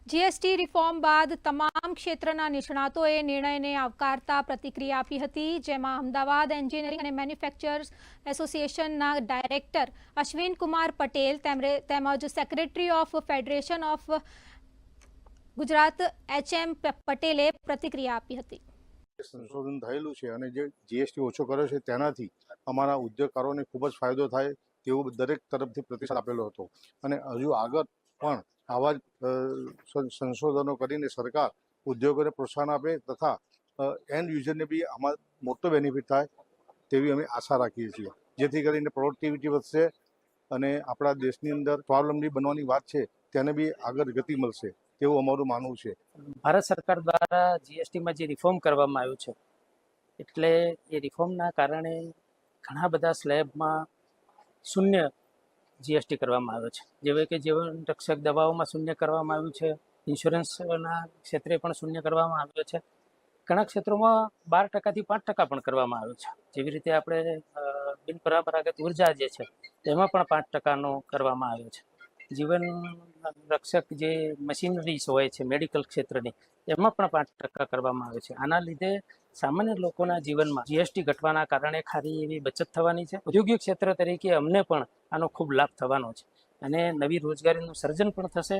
GST reform બાદ તમામ ક્ષેત્રના નિષ્ણાતોએ નિર્ણયને આવકારતા પ્રતિક્રિયા આપી હતી, જેમાં અમદાવાદ એન્જિનિયરિંગ અને મેન્યુફેક્ચરર્સ એસોસિએશનના ડાયરેક્ટર અશ્વિન કુમાર પટેલ તેમજ secretary of federation of Gujarat HM પટેલે પ્રતિક્રિયા આપી હતી। સંશોધન થયેલું છે અને જે જીએસટી ઓછો કર્યો છે તેનાથી અમારા ઉદ્યોગકારોને ખૂબ જ ફાયદો થાય તેવું દરેક તરફથી પ્રતિસાદ આપેલો હતો અને હજુ આગળ પણ આવા જ સંશોધનો કરીને સરકાર ઉદ્યોગોને પ્રોત્સાહન આપે તથા એન્ડ યુઝરને બી આમાં મોટો બેનિફિટ થાય તેવી અમે આશા રાખીએ છીએ, જેથી કરીને પ્રોડક્ટિવિટી વધશે અને આપણા દેશની અંદર સ્વાવલંબી બનવાની વાત છે તેને બી આગળ ગતિ મળશે તેવું અમારું માનવું છે। ભારત સરકાર દ્વારા જીએસટીમાં જે રિફોર્મ કરવામાં આવ્યું છે એટલે એ રિફોર્મના કારણે ઘણા બધા સ્લેબમાં શૂન્ય જીએસટી કરવામાં આવ્યો છે, જેવી કે જીવન રક્ષક દવાઓમાં શૂન્ય કરવામાં આવ્યું છે, ઇન્સ્યોરન્સના ક્ષેત્રે પણ શૂન્ય કરવામાં આવ્યો છે, ઘણા ક્ષેત્રોમાં 12%થી 5% પણ કરવામાં આવ્યું છે। જેવી રીતે આપણે બિનપરંપરાગત ઉર્જા જે છે તેમાં પણ 5%નો કરવામાં આવ્યો છે। જીવન રક્ષક જે મશીનરીઝ હોય છે મેડિકલ ક્ષેત્રની એમાં પણ 5% કરવામાં આવે છે। આના લીધે સામાન્ય લોકોના જીવનમાં જીએસટી ઘટવાના કારણે ખારી એવી બચત થવાની છે। ઔદ્યોગિક ક્ષેત્ર તરીકે અમને પણ આનો ખૂબ લાભ થવાનો છે અને નવી રોજગારીનું સર્જન પણ થશે।